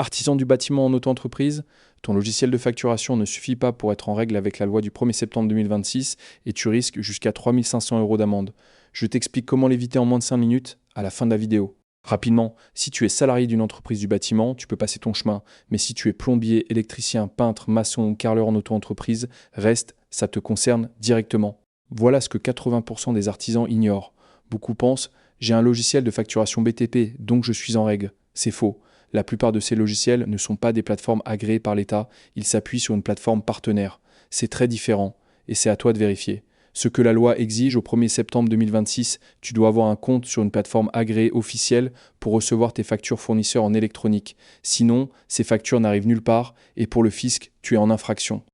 Artisan du bâtiment en auto-entreprise, ton logiciel de facturation ne suffit pas pour être en règle avec la loi du 1er septembre 2026 et tu risques jusqu'à 3 500 € d'amende. Je t'explique comment l'éviter en moins de 5 minutes à la fin de la vidéo. Rapidement, si tu es salarié d'une entreprise du bâtiment, tu peux passer ton chemin. Mais si tu es plombier, électricien, peintre, maçon ou carreleur en auto-entreprise, reste, ça te concerne directement. Voilà ce que 80% des artisans ignorent. Beaucoup pensent, j'ai un logiciel de facturation BTP, donc je suis en règle. C'est faux. La plupart de ces logiciels ne sont pas des plateformes agréées par l'État, ils s'appuient sur une plateforme partenaire. C'est très différent, et c'est à toi de vérifier. Ce que la loi exige au 1er septembre 2026, tu dois avoir un compte sur une plateforme agréée officielle pour recevoir tes factures fournisseurs en électronique. Sinon, ces factures n'arrivent nulle part, et pour le fisc, tu es en infraction.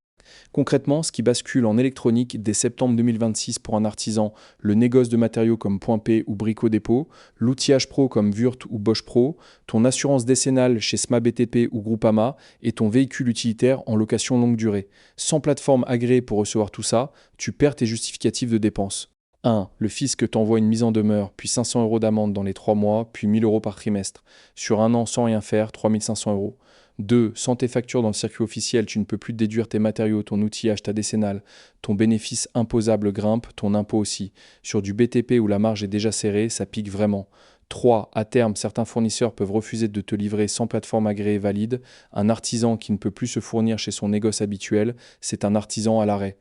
Concrètement, ce qui bascule en électronique dès septembre 2026 pour un artisan, le négoce de matériaux comme Point P ou Brico Dépôt, l'outillage pro comme Wurt ou Bosch Pro, ton assurance décennale chez SMA BTP ou Groupama et ton véhicule utilitaire en location longue durée. Sans plateforme agréée pour recevoir tout ça, tu perds tes justificatifs de dépenses. 1. Le fisc t'envoie une mise en demeure, puis 500 € d'amende dans les 3 mois, puis 1 000 € par trimestre. Sur un an sans rien faire, 3 500 €. 2. Sans tes factures dans le circuit officiel, tu ne peux plus déduire tes matériaux, ton outillage, ta décennale. Ton bénéfice imposable grimpe, ton impôt aussi. Sur du BTP où la marge est déjà serrée, ça pique vraiment. 3. À terme, certains fournisseurs peuvent refuser de te livrer sans plateforme agréée valide. Un artisan qui ne peut plus se fournir chez son négoce habituel, c'est un artisan à l'arrêt.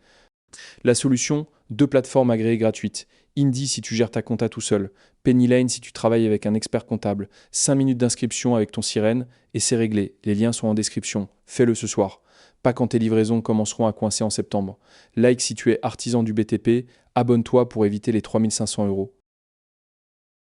La solution, 2 plateformes agréées gratuites. Indy si tu gères ta compta tout seul. Pennylane si tu travailles avec un expert comptable. 5 minutes d'inscription avec ton sirène et c'est réglé. Les liens sont en description. Fais-le ce soir. Pas quand tes livraisons commenceront à coincer en septembre. Like si tu es artisan du BTP. Abonne-toi pour éviter les 3 500 €.